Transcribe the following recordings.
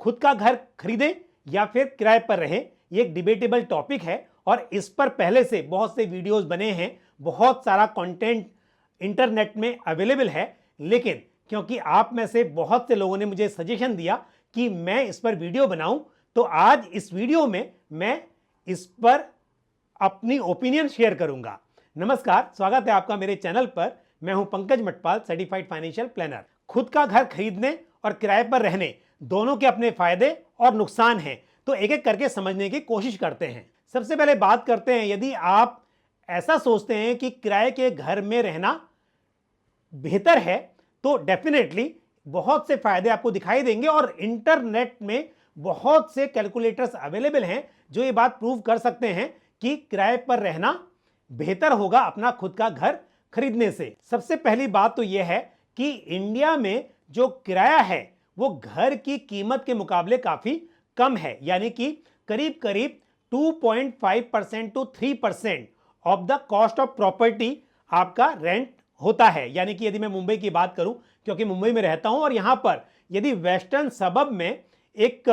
खुद का घर खरीदें या फिर किराए पर रहें, ये एक डिबेटेबल टॉपिक है और इस पर पहले से बहुत से वीडियोस बने हैं, बहुत सारा कंटेंट इंटरनेट में अवेलेबल है। लेकिन क्योंकि आप में से बहुत से लोगों ने मुझे सजेशन दिया कि मैं इस पर वीडियो बनाऊं, तो आज इस वीडियो में मैं इस पर अपनी ओपिनियन शेयर करूंगा। नमस्कार, स्वागत है आपका मेरे चैनल पर। मैं हूं Pankaj Matpal, certified financial planner. खुद का घर खरीदने और किराए पर रहने दोनों के अपने फायदे और नुकसान हैं, तो एक एक करके समझने की कोशिश करते हैं। सबसे पहले बात करते हैं, यदि आप ऐसा सोचते हैं कि किराए के घर में रहना बेहतर है तो डेफिनेटली बहुत से फायदे आपको दिखाई देंगे और इंटरनेट में बहुत से कैलकुलेटर्स अवेलेबल हैं जो ये बात प्रूव कर सकते हैं कि किराए पर रहना बेहतर होगा अपना खुद का घर खरीदने से। सबसे पहली बात तो यह है कि इंडिया में जो किराया है वो घर की कीमत के मुकाबले काफी कम है, यानी कि करीब करीब 2.5% to 3% of the cost of property आपका रेंट होता है। यानी कि यदि मैं मुंबई की बात करूं, क्योंकि मुंबई में रहता हूं, और यहां पर यदि वेस्टर्न सबब में एक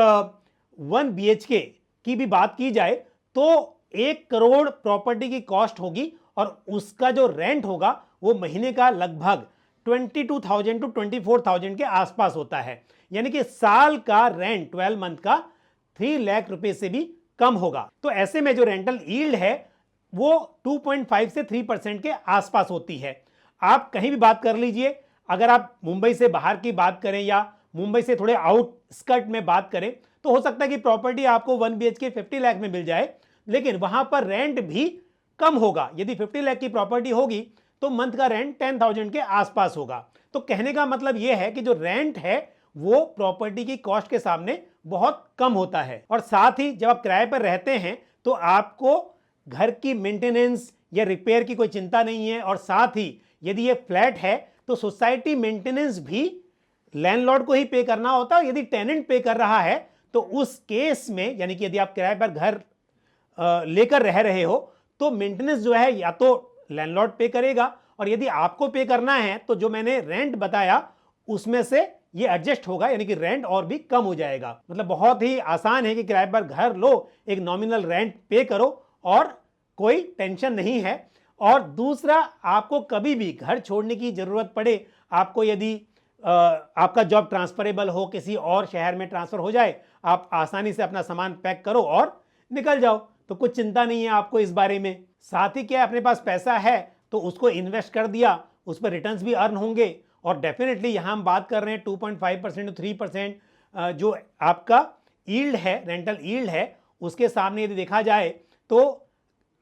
1 BHK की भी बात की जाए तो 1 करोड़ प्रॉपर्टी की कॉस्ट होगी और उसका जो रेंट होगा वो महीने का लगभग 22,000 टू 24,000 के आसपास होता है। यानी कि साल का रेंट 12 मंथ का 3 लाख रुपए से भी कम होगा। तो ऐसे में जो रेंटल यील्ड है वो 2.5 से 3% के आसपास होती है। आप कहीं भी बात कर लीजिए, अगर आप मुंबई से बाहर की बात करें या मुंबई से थोड़े आउटस्कर्ट में बात करें तो हो सकता है कि प्रॉपर्टी आपको 1 BHK 50 लाख में मिल जाए, लेकिन वहां पर रेंट भी कम होगा। यदि 50 लाख की प्रॉपर्टी होगी तो मंथ का रेंट 10,000 के आसपास होगा। तो कहने का मतलब यह है कि जो रेंट है वो प्रॉपर्टी की कॉस्ट के सामने बहुत कम होता है। और साथ ही जब आप किराए पर रहते हैं तो आपको घर की मेंटेनेंस या रिपेयर की कोई चिंता नहीं है, और साथ ही यदि ये फ्लैट है तो सोसाइटी मेंटेनेंस भी लैंडलॉर्ड को ही पे करना होता है। यदि टेनेंट पे कर रहा है तो उस केस में, यानी कि यदि आप किराए पर घर लेकर रह रहे हो तो मेंटेनेंस जो है या तो लैंडलॉर्ड पे करेगा, और यदि आपको पे करना है तो जो मैंने रेंट बताया उसमें से ये एडजस्ट होगा, यानी कि रेंट और भी कम हो जाएगा। मतलब बहुत ही आसान है कि किराए पर घर लो, एक नॉमिनल रेंट पे करो और कोई टेंशन नहीं है। और दूसरा, आपको कभी भी घर छोड़ने की जरूरत पड़े, आपको यदि आपका जॉब ट्रांसफरेबल हो, किसी और शहर में ट्रांसफर हो जाए, आप आसानी से अपना सामान पैक करो और निकल जाओ, तो कुछ चिंता नहीं है आपको इस बारे में। साथ ही क्या, अपने पास पैसा है तो उसको इन्वेस्ट कर दिया, उस पर रिटर्न्स भी अर्न होंगे। और डेफिनेटली यहां हम बात कर रहे हैं 2.5% टू 3% जो आपका यील्ड है, रेंटल यील्ड है, उसके सामने यदि देखा जाए तो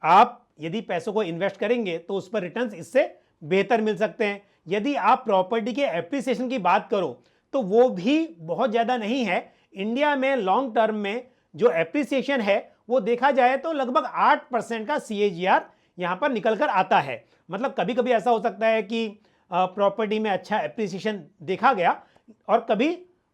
आप यदि पैसों को इन्वेस्ट करेंगे तो उस पर रिटर्न्स इससे बेहतर मिल सकते हैं। यदि आप प्रॉपर्टी के एप्रिसिएशन की बात करो तो वो भी बहुत ज़्यादा नहीं है। इंडिया में लॉन्ग टर्म में जो एप्रिसिएशन है वो देखा जाए तो लगभग 8% का CAGR यहाँ पर निकल कर आता है। मतलब कभी कभी ऐसा हो सकता है कि प्रॉपर्टी में अच्छा एप्रिसिएशन देखा गया और कभी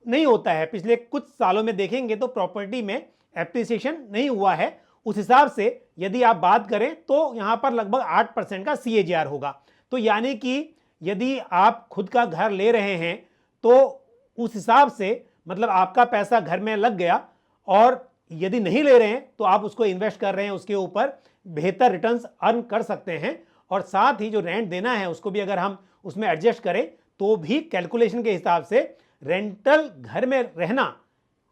नहीं होता है। पिछले कुछ सालों में देखेंगे तो प्रॉपर्टी में एप्रिसिएशन नहीं हुआ है। उस हिसाब से यदि आप बात करें तो यहाँ पर लगभग 8% का CAGR होगा। तो यानी कि यदि आप खुद का घर ले रहे हैं तो उस हिसाब से मतलब आपका पैसा घर में लग गया, और यदि नहीं ले रहे हैं तो आप उसको इन्वेस्ट कर रहे हैं, उसके ऊपर बेहतर रिटर्न्स अर्न कर सकते हैं। और साथ ही जो रेंट देना है उसको भी अगर हम उसमें एडजस्ट करें तो भी कैलकुलेशन के हिसाब से रेंटल घर में रहना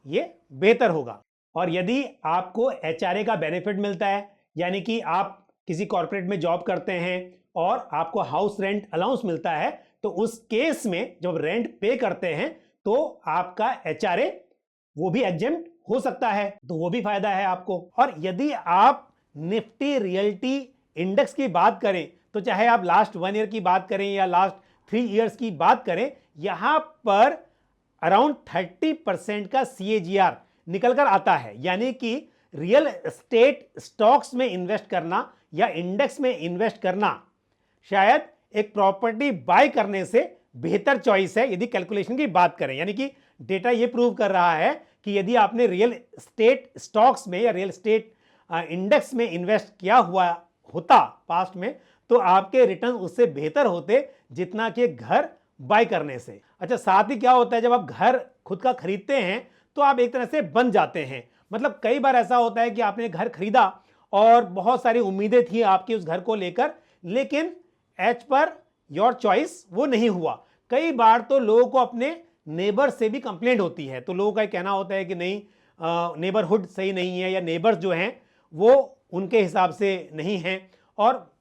ये बेहतर होगा। और यदि आपको HRA का बेनिफिट मिलता है, यानी कि आप किसी कॉर्पोरेट में जॉब करते हैं और आपको हाउस रेंट अलाउंस मिलता है, तो उस केस में जब रेंट पे करते हैं तो आपका HRA वो भी एग्जेम्प्ट हो सकता है, तो वो भी फायदा है आपको। और यदि आप निफ्टी रियल्टी इंडेक्स की बात करें तो चाहे आप लास्ट 1 ईयर की बात करें या लास्ट 3 इयर्स की बात करें, यहां पर अराउंड 30% का CAGR निकल कर आता है। यानी कि रियल एस्टेट स्टॉक्स में इन्वेस्ट करना या इंडेक्स में इन्वेस्ट करना शायद एक प्रॉपर्टी बाय करने से बेहतर चॉइस है यदि कैलकुलेशन की बात करें। यानी कि डेटा यह प्रूव कर रहा है कि यदि आपने रियल एस्टेट स्टॉक्स में या रियल एस्टेट इंडेक्स में इन्वेस्ट किया हुआ होता पास्ट में, तो आपके रिटर्न उससे बेहतर होते जितना कि घर बाय करने से। अच्छा, साथ ही क्या होता है, जब आप घर खुद का खरीदते हैं तो आप एक तरह से बंध जाते हैं। मतलब कई बार ऐसा होता है कि आपने घर खरीदा और बहुत सारी उम्मीदें थी आपकी उस घर को लेकर, लेकिन एज पर योर चॉइस वो नहीं हुआ। कई बार तो लोगों को अपने नेबर से भी कंप्लेंट होती है, तो लोगों का कहना होता है कि नहीं, नेबरहुड सही नहीं है, या नेबर्स जो हैं वो उनके हिसाब से नहीं हैं और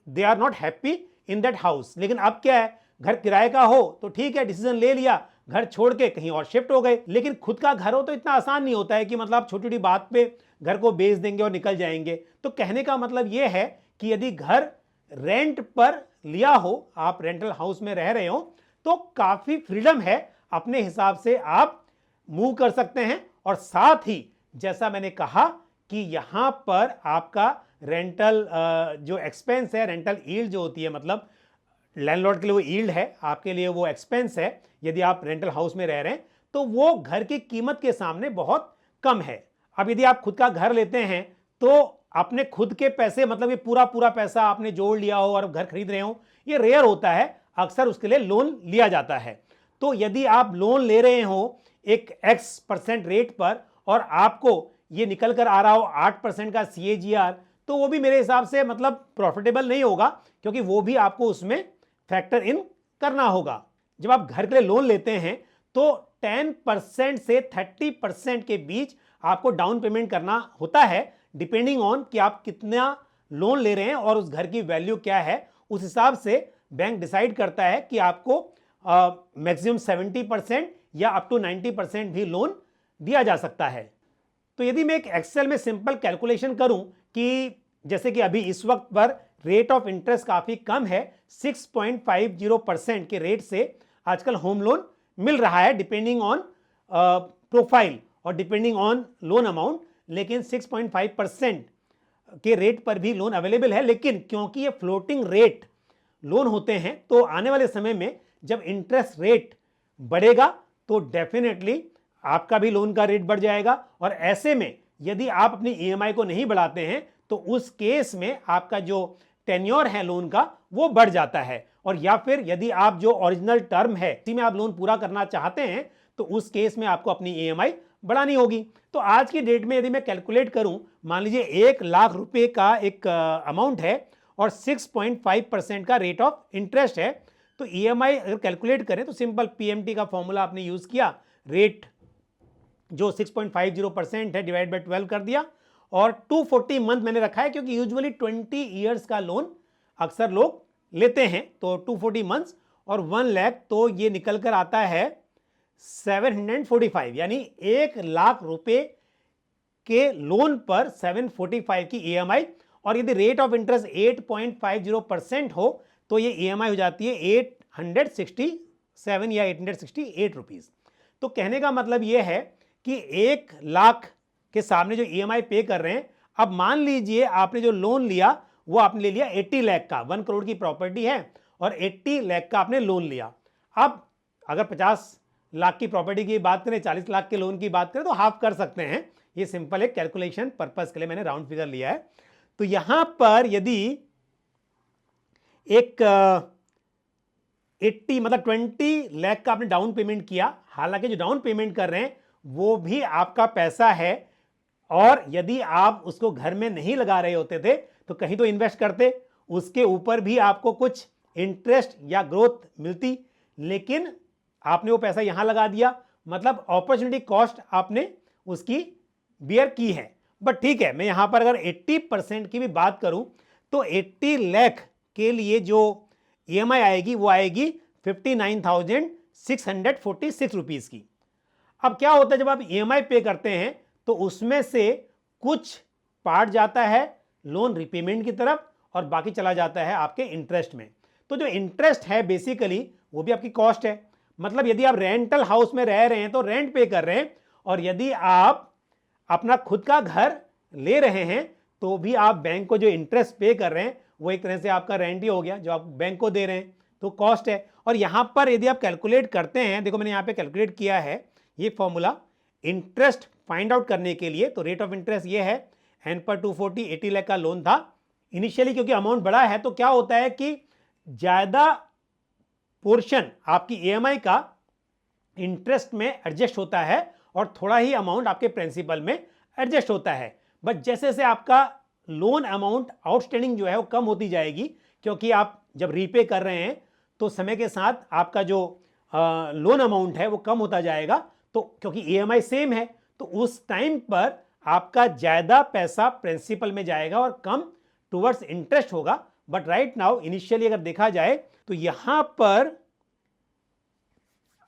they are not happy in that house. लेकिन अब क्या है, घर किराए का हो तो ठीक है, डिसीजन ले लिया, घर छोड़ के कहीं और शिफ्ट हो गए। लेकिन खुद का घर हो तो इतना आसान नहीं होता है कि मतलब आप छोटी छोटी बात पे घर को बेच देंगे और निकल जाएंगे। तो कहने का मतलब यह है कि यदि घर रेंट पर लिया हो, आप रेंटल हाउस में रह रहे हो, तो काफी फ्रीडम है, अपने हिसाब से आप मूव कर सकते हैं। और साथ ही जैसा मैंने कहा कि यहां पर आपका रेंटल जो एक्सपेंस है, रेंटल यील्ड जो होती है, मतलब लैंडलॉर्ड के लिए वो यील्ड है, आपके लिए वो एक्सपेंस है यदि आप रेंटल हाउस में रह रहे हैं, तो वो घर की कीमत के सामने बहुत कम है। अब यदि आप खुद का घर लेते हैं तो अपने खुद के पैसे, मतलब ये पूरा पूरा पैसा आपने जोड़ लिया हो और घर खरीद रहे हो, ये रेयर होता है, अक्सर उसके लिए लोन लिया जाता है। तो यदि आप लोन ले रहे हो एक X% रेट पर और आपको ये निकल कर आ रहा हो 8% का CAGR, तो वो भी मेरे हिसाब से मतलब प्रॉफिटेबल नहीं होगा, क्योंकि वो भी आपको उसमें फैक्टर इन करना होगा। जब आप घर के लिए लोन लेते हैं तो 10% से 30% के बीच आपको डाउन पेमेंट करना होता है, डिपेंडिंग ऑन कि आप कितना लोन ले रहे हैं और उस घर की वैल्यू क्या है। उस हिसाब से बैंक डिसाइड करता है कि आपको मैक्सिमम 70% या अप टू 90% भी लोन दिया जा सकता है। तो यदि मैं एक एक्सेल में सिंपल कैलकुलेशन करूं कि जैसे कि अभी इस वक्त पर रेट ऑफ इंटरेस्ट काफी कम है, 6.50% के रेट से आजकल होम लोन मिल रहा है, डिपेंडिंग ऑन प्रोफाइल और डिपेंडिंग ऑन लोन अमाउंट, लेकिन 6.5% के रेट पर भी लोन अवेलेबल है। लेकिन क्योंकि ये फ्लोटिंग रेट लोन होते हैं, तो आने वाले समय में जब इंटरेस्ट रेट बढ़ेगा तो डेफिनेटली आपका भी लोन का रेट बढ़ जाएगा। और ऐसे में यदि आप अपनी EMI को नहीं बढ़ाते हैं तो उस केस में आपका जो टेन्योर है लोन का वो बढ़ जाता है। और या फिर यदि आप जो ओरिजिनल टर्म है उसी में आप लोन पूरा करना चाहते हैं तो उस केस में आपको अपनी EMI बढ़ानी होगी। तो आज की डेट में यदि मैं कैलकुलेट करूं, मान लीजिए 1 लाख रुपए का एक अमाउंट है और 6.5% का रेट ऑफ इंटरेस्ट है, तो EMI अगर कैलकुलेट करें तो सिंपल PMT का फॉर्मूला आपने यूज किया, रेट जो 6.50% है डिवाइड बाय 12 कर दिया, और 240 मंथ मैंने रखा है क्योंकि यूजुअली 20 ईयर्स का लोन अक्सर लोग लेते हैं, तो 240 मंथ्स और 1 लाख, तो ये निकल कर आता है 745, यानी 1 लाख रुपए के लोन पर 745 की EMI। और यदि रेट ऑफ इंटरेस्ट 8.50% हो तो ये EMI हो जाती है 867 या 868 रुपीज। तो कहने का मतलब ये है कि 1 लाख के सामने जो EMI पे कर रहे हैं, अब मान लीजिए आपने जो लोन लिया वो आपने ले लिया 80 लाख का, 1 करोड़ की प्रॉपर्टी है और 80 लाख का आपने लोन लिया। अब अगर 50 लाख की प्रॉपर्टी की बात करें, 40 लाख के लोन की बात करें तो हाफ कर सकते हैं। ये सिंपल एक कैलकुलेशन पर्पस के लिए मैंने राउंड फिगर लिया है। तो यहां पर यदि एक 80 मतलब 20 लाख का आपने डाउन पेमेंट किया, हालांकि जो डाउन पेमेंट कर रहे हैं वो भी आपका पैसा है, और यदि आप उसको घर में नहीं लगा रहे होते थे तो कहीं तो इन्वेस्ट करते, उसके ऊपर भी आपको कुछ इंटरेस्ट या ग्रोथ मिलती, लेकिन आपने वो पैसा यहां लगा दिया, मतलब अपॉर्चुनिटी कॉस्ट आपने उसकी बियर की है। बट ठीक है, मैं यहां पर अगर 80% की भी बात करूं तो 80 लाख के लिए जो EMI आएगी वो आएगी 59,646 रुपीज की। अब क्या होता है, जब आप EMI पे करते हैं तो उसमें से कुछ पार्ट जाता है लोन रिपेमेंट की तरफ और बाकी चला जाता है आपके इंटरेस्ट में। तो जो इंटरेस्ट है बेसिकली वो भी आपकी कॉस्ट है। मतलब यदि आप रेंटल हाउस में रह रहे हैं तो रेंट पे कर रहे हैं, और यदि आप अपना खुद का घर ले रहे हैं तो भी आप बैंक को जो इंटरेस्ट पे कर रहे हैं वो एक तरह से आपका रेंट ही हो गया जो आप बैंक को दे रहे हैं, तो कॉस्ट है। और यहां पर यदि आप कैलकुलेट करते हैं, देखो मैंने यहां पे कैलकुलेट किया है ये फॉर्मूला इंटरेस्ट फाइंड आउट करने के लिए। तो रेट ऑफ इंटरेस्ट ये है, एन पर 240, 80 लाख का लोन था इनिशियली, क्योंकि अमाउंट बड़ा है तो क्या होता है कि ज्यादा पोर्शन आपकी EMI का इंटरेस्ट में एडजस्ट होता है और थोड़ा ही अमाउंट आपके प्रिंसिपल में एडजस्ट होता है। बट जैसे जैसे आपका लोन अमाउंट आउटस्टैंडिंग जो है वो कम होती जाएगी, क्योंकि आप जब रीपे कर रहे हैं तो समय के साथ आपका जो लोन अमाउंट है वो कम होता जाएगा, तो क्योंकि ईएमआई सेम है तो उस टाइम पर आपका ज्यादा पैसा प्रिंसिपल में जाएगा और कम टुवर्ड्स इंटरेस्ट होगा। बट राइट नाउ इनिशियली अगर देखा जाए तो यहां पर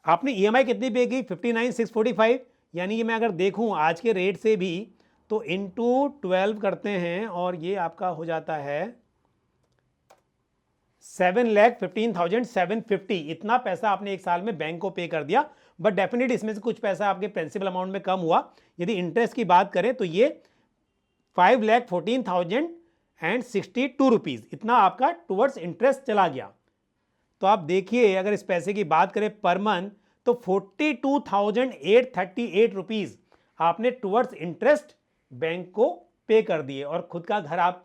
आपने ईएमआई कितनी पे की, 59,645, यानी कि मैं अगर देखूं आज के रेट से भी तो इंटू 12 करते हैं और ये आपका हो जाता है 7,15,750। इतना पैसा आपने एक साल में बैंक को पे कर दिया। बट डेफिनेटली इसमें से कुछ पैसा आपके प्रिंसिपल अमाउंट में कम हुआ। यदि इंटरेस्ट की बात करें तो ये 5,14,062 रुपीज़ इतना आपका टुवर्ड्स इंटरेस्ट चला गया। तो आप देखिए अगर इस पैसे की बात करें पर मंथ तो 42,838 रुपीज़ आपने टुवर्ड्स इंटरेस्ट बैंक को पे कर दिए। और खुद का घर आप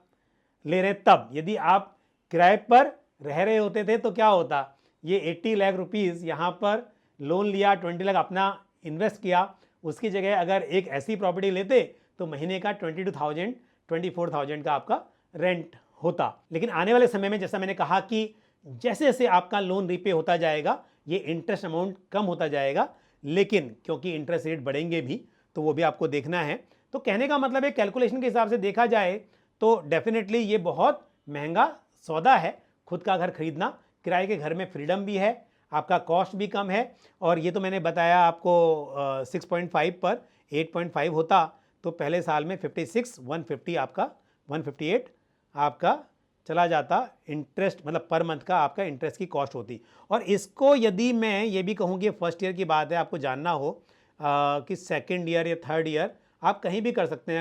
ले रहे तब, यदि आप किराए पर रह रहे होते थे तो क्या होता, ये 80 लाख रुपीज़ यहाँ पर लोन लिया, 20 लाख अपना इन्वेस्ट किया, उसकी जगह अगर एक ऐसी प्रॉपर्टी लेते तो महीने का 22,000 24,000 का आपका रेंट होता। लेकिन आने वाले समय में जैसा मैंने कहा कि जैसे जैसे आपका लोन रीपे होता जाएगा ये इंटरेस्ट अमाउंट कम होता जाएगा, लेकिन क्योंकि इंटरेस्ट रेट बढ़ेंगे भी तो वो भी आपको देखना है। तो कहने का मतलब है कैलकुलेशन के हिसाब से देखा जाए तो डेफिनेटली ये बहुत महंगा सौदा है खुद का घर खरीदना। किराए के घर में फ्रीडम भी है, आपका कॉस्ट भी कम है, और ये तो मैंने बताया आपको 6.5 पर 8.5 होता तो पहले साल में 56 150 आपका 158 आपका चला जाता इंटरेस्ट, मतलब पर मंथ का आपका इंटरेस्ट की कॉस्ट होती। और इसको यदि मैं ये भी कहूँ कि फर्स्ट ईयर की बात है, आपको जानना हो कि सेकेंड ईयर या थर्ड ईयर आप कहीं भी कर सकते हैं।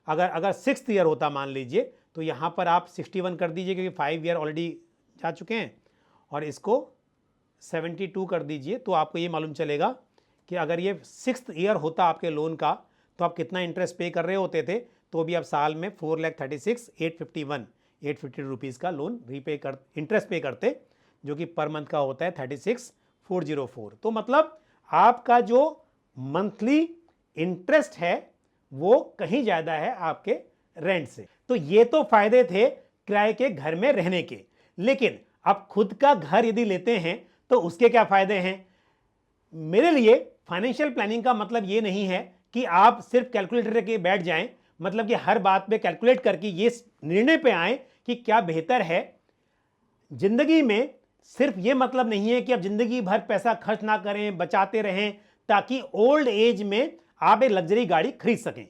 अगर सिक्स्थ ईयर होता मान लीजिए तो यहाँ पर आप 61 कर दीजिए क्योंकि 5 ईयर ऑलरेडी जा चुके हैं, और इसको 72 कर दीजिए तो आपको ये मालूम चलेगा कि अगर ये सिक्स्थ ईयर होता आपके लोन का तो आप कितना इंटरेस्ट पे कर रहे होते थे। तो भी आप साल में 4,36,851 रुपीज़ का लोन इंटरेस्ट पे करते, जो कि पर मंथ का होता है 36,404। तो मतलब आपका जो मंथली इंटरेस्ट है वो कहीं ज़्यादा है आपके रेंट से। तो ये तो फायदे थे किराए के घर में रहने के, लेकिन अब खुद का घर यदि लेते हैं तो उसके क्या फायदे हैं। मेरे लिए फाइनेंशियल प्लानिंग का मतलब ये नहीं है कि आप सिर्फ कैलकुलेटर के बैठ जाएं, मतलब कि हर बात पे कैलकुलेट करके ये निर्णय पे आए कि क्या बेहतर है। जिंदगी में सिर्फ ये मतलब नहीं है कि आप जिंदगी भर पैसा खर्च ना करें, बचाते रहें ताकि ओल्ड एज में आप एक लग्जरी गाड़ी खरीद सकें।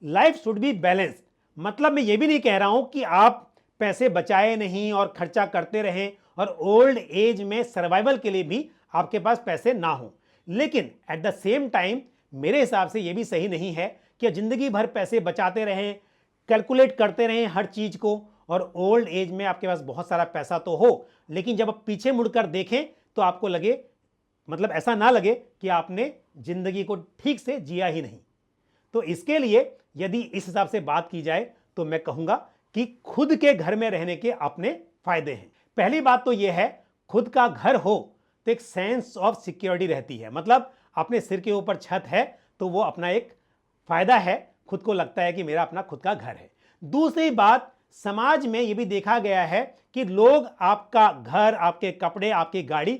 लाइफ शुड बी बैलेंस्ड, मतलब मैं ये भी नहीं कह रहा हूं कि आप पैसे बचाए नहीं और खर्चा करते रहें और ओल्ड एज में सर्वाइवल के लिए भी आपके पास पैसे ना हो। लेकिन एट द सेम टाइम मेरे हिसाब से यह भी सही नहीं है कि जिंदगी भर पैसे बचाते रहें, कैलकुलेट करते रहें हर चीज को, और ओल्ड एज में आपके पास बहुत सारा पैसा तो हो लेकिन जब आप पीछे मुड़कर देखें तो आपको लगे, मतलब ऐसा ना लगे कि आपने जिंदगी को ठीक से जिया ही नहीं। तो इसके लिए यदि इस हिसाब से बात की जाए तो मैं कहूंगा कि खुद के घर में रहने के अपने फायदे हैं। पहली बात तो यह है, खुद का घर हो तो एक सेंस ऑफ सिक्योरिटी रहती है, मतलब अपने सिर के ऊपर छत है तो वो अपना एक फायदा है, खुद को लगता है कि मेरा अपना खुद का घर है। दूसरी बात, समाज में यह भी देखा गया है कि लोग आपका घर, आपके कपड़े, आपकी गाड़ी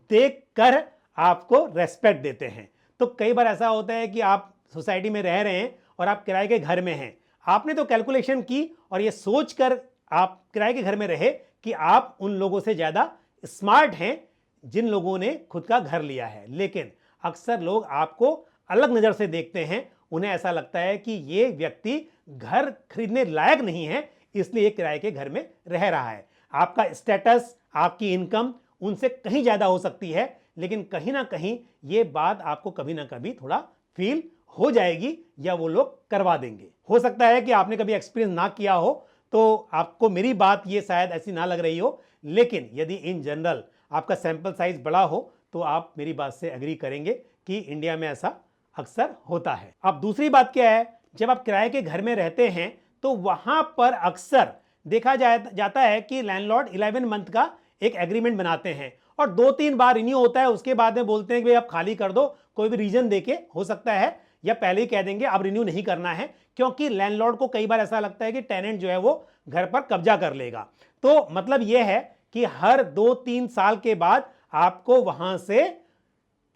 देखकर आपको रेस्पेक्ट देते हैं। तो कई बार ऐसा होता है कि आप सोसाइटी में रह रहे हैं और आप किराए के घर में हैं, आपने तो कैलकुलेशन की और ये सोचकर आप किराए के घर में रहे कि आप उन लोगों से ज्यादा स्मार्ट हैं जिन लोगों ने खुद का घर लिया है। लेकिन अक्सर लोग आपको अलग नजर से देखते हैं, उन्हें ऐसा लगता है कि ये व्यक्ति घर खरीदने लायक नहीं है इसलिए किराए के घर में रह रहा है। आपका स्टेटस, आपकी इनकम उनसे कहीं ज्यादा हो सकती है, लेकिन कहीं ना कहीं ये बात आपको कभी ना कभी थोड़ा फील हो जाएगी या वो लोग करवा देंगे। हो सकता है कि आपने कभी एक्सपीरियंस ना किया हो तो आपको मेरी बात ये शायद ऐसी ना लग रही हो, लेकिन यदि इन जनरल आपका सैंपल साइज बड़ा हो तो आप मेरी बात से एग्री करेंगे कि इंडिया में ऐसा अक्सर होता है। अब दूसरी बात क्या है, जब आप किराए के घर में रहते हैं तो वहां पर अक्सर देखा जाता है कि लैंडलॉर्ड 11 मंथ का एक एग्रीमेंट बनाते हैं और 2-3 बार रिन्यू होता है, उसके बाद में बोलते हैं कि भाई आप खाली कर दो, कोई भी रीजन देके हो सकता है, या पहले ही कह देंगे अब रिन्यू नहीं करना है, क्योंकि लैंडलॉर्ड को कई बार ऐसा लगता है कि टेनेंट जो है वो घर पर कब्जा कर लेगा। तो मतलब यह है कि हर 2-3 साल के बाद आपको वहां से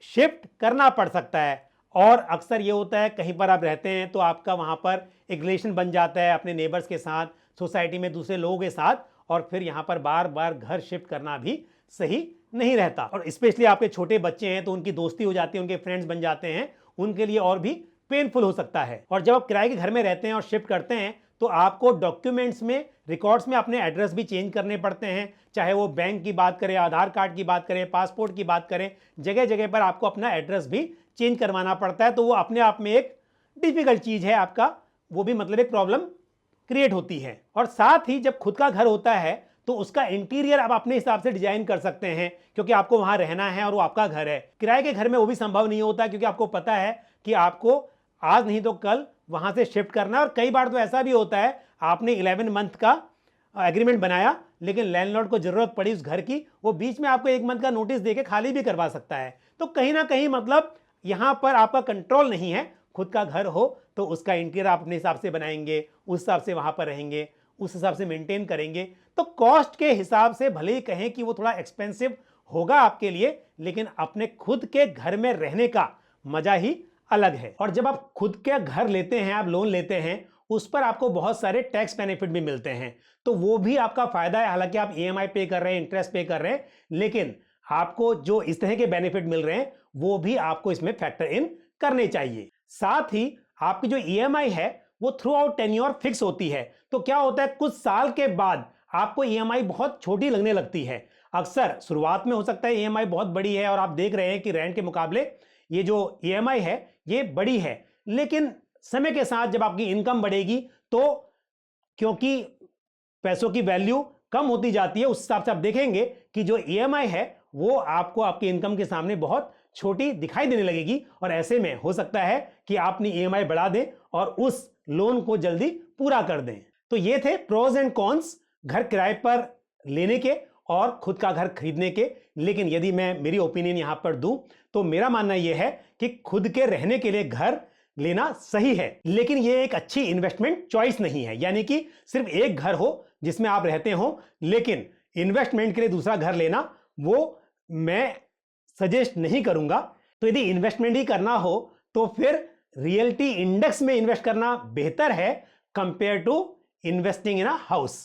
शिफ्ट करना पड़ सकता है। और अक्सर ये होता है कहीं पर आप रहते हैं तो आपका वहां पर एक रिलेशन बन जाता है अपने नेबर्स के साथ, सोसाइटी में दूसरे लोगों के साथ, और फिर यहां पर बार बार घर शिफ्ट करना भी सही नहीं रहता। और स्पेशली आपके छोटे बच्चे हैं तो उनकी दोस्ती हो जाती है, उनके फ्रेंड्स बन जाते हैं, उनके लिए और भी पेनफुल हो सकता है। और जब आप किराए के घर में रहते हैं और शिफ्ट करते हैं तो आपको डॉक्यूमेंट्स में, रिकॉर्ड्स में अपने एड्रेस भी चेंज करने पड़ते हैं, चाहे वो बैंक की बात करें, आधार कार्ड की बात करें, पासपोर्ट की बात करें, जगह जगह पर आपको अपना एड्रेस भी चेंज करवाना पड़ता है। तो वो अपने आप में एक डिफिकल्ट चीज है आपका, वो भी मतलब एक प्रॉब्लम क्रिएट होती है। और साथ ही जब खुद का घर होता है तो उसका इंटीरियर आप अपने हिसाब से डिजाइन कर सकते हैं, क्योंकि आपको वहां रहना है और वो आपका घर है। किराए के घर में वो भी संभव नहीं होता, क्योंकि आपको पता है कि आपको आज नहीं तो कल वहां से शिफ्ट करना है। और कई बार तो ऐसा भी होता है आपने 11 मंथ का एग्रीमेंट बनाया, लेकिन लैंडलॉर्ड को जरूरत पड़ी उस घर की, वो बीच में आपको 1 मंथ का नोटिस देके खाली भी करवा सकता है। तो कहीं ना कहीं मतलब यहां पर आपका कंट्रोल नहीं है। खुद का घर हो तो उसका इंटीरियर आप अपने हिसाब से बनाएंगे, उस हिसाब से वहां पर रहेंगे, उस हिसाब से मेंटेन करेंगे। तो कॉस्ट के हिसाब से भले ही कहें कि वो थोड़ा एक्सपेंसिव होगा आपके लिए, लेकिन अपने खुद के घर में रहने का मजा ही अलग है। और जब आप खुद के घर लेते हैं, आप लोन लेते हैं, उस पर आपको बहुत सारे टैक्स बेनिफिट भी मिलते हैं, तो वो भी आपका फायदा है। हालांकि आप ईएमआई पे कर रहे हैं, इंटरेस्ट पे कर रहे हैं, लेकिन आपको जो इस तरह के बेनिफिट मिल रहे हैं वो भी आपको इसमें फैक्टर इन करने चाहिए। साथ ही आपकी जो ईएमआई है वो थ्रू आउट टेन्योर फिक्स होती है। तो क्या होता है, कुछ साल के बाद आपको ईएमआई बहुत छोटी लगने लगती है। अक्सर शुरुआत में हो सकता है ईएमआई बहुत बड़ी है और आप देख रहे हैं कि रेंट के मुकाबले ये जो ईएमआई है ये बड़ी है, लेकिन समय के साथ जब आपकी इनकम बढ़ेगी तो क्योंकि पैसों की वैल्यू कम होती जाती है, उस हिसाब से आप देखेंगे कि जो ईएमआई है वो आपको आपकी इनकम के सामने बहुत छोटी दिखाई देने लगेगी। और ऐसे में हो सकता है कि आप अपनी ईएमआई बढ़ा दें और उस लोन को जल्दी पूरा कर दें। तो ये थे प्रोज एंड कॉन्स घर किराए पर लेने के और खुद का घर खरीदने के। लेकिन यदि मैं मेरी ओपिनियन यहां पर दूं तो मेरा मानना यह है कि खुद के रहने के लिए घर लेना सही है, लेकिन यह एक अच्छी इन्वेस्टमेंट चॉइस नहीं है। यानी कि सिर्फ एक घर हो जिसमें आप रहते हो, लेकिन इन्वेस्टमेंट के लिए दूसरा घर लेना वो मैं सजेस्ट नहीं करूंगा। तो यदि इन्वेस्टमेंट ही करना हो तो फिर रियल्टी इंडेक्स में इन्वेस्ट करना बेहतर है compare to investing in a house.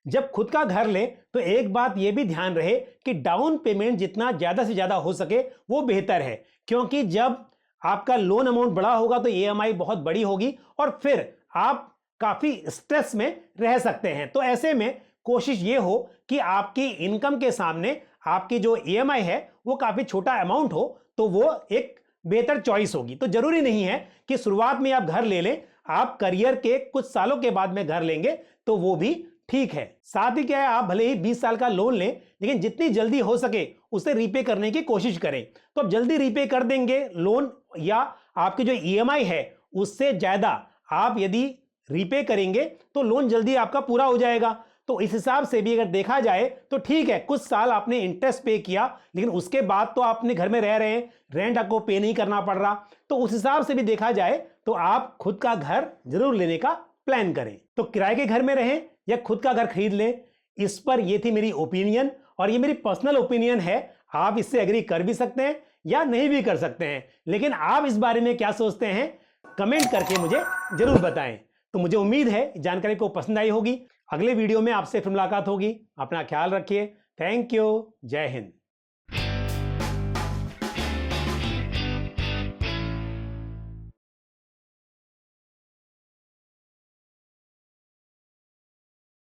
जब खुद का घर ले तो एक बात यह भी ध्यान रहे कि डाउन पेमेंट जितना ज्यादा से ज्यादा हो सके वो बेहतर है, क्योंकि जब आपका लोन अमाउंट बड़ा होगा तो ईएमआई बहुत बड़ी होगी और फिर आप काफी स्ट्रेस में रह सकते हैं। तो ऐसे में कोशिश ये हो कि आपकी इनकम के सामने आपकी जो ईएमआई है वो काफी छोटा अमाउंट हो, तो वो एक बेहतर चॉइस होगी। तो जरूरी नहीं है कि शुरुआत में आप घर ले लें, आप करियर के कुछ सालों के बाद में घर लेंगे तो वो भी ठीक है। साथ ही क्या है, आप भले ही 20 साल का लोन लें, लेकिन जितनी जल्दी हो सके उसे रीपे करने की कोशिश करें। तो अब जल्दी रीपे कर देंगे लोन, या आपकी जो ईएमआई है उससे ज्यादा आप यदि रीपे करेंगे तो लोन जल्दी आपका पूरा हो जाएगा। तो इस हिसाब से भी अगर देखा जाए तो ठीक है, कुछ साल आपने इंटरेस्ट पे किया, लेकिन उसके बाद तो आप अपने घर में रह रहे हैं, रेंट आपको पे नहीं करना पड़ रहा। तो उस हिसाब से भी देखा जाए तो आप खुद का घर जरूर लेने का प्लान करें। तो किराए के घर में रहें या खुद का घर खरीद लें, इस पर यह थी मेरी ओपिनियन, और ये मेरी पर्सनल ओपिनियन है। आप इससे एग्री कर भी सकते हैं या नहीं भी कर सकते हैं, लेकिन आप इस बारे में क्या सोचते हैं कमेंट करके मुझे जरूर बताएं। तो मुझे उम्मीद है जानकारी को पसंद आई होगी। अगले वीडियो में आपसे फिर मुलाकात होगी। अपना ख्याल रखिए। Thank you. जय हिंद।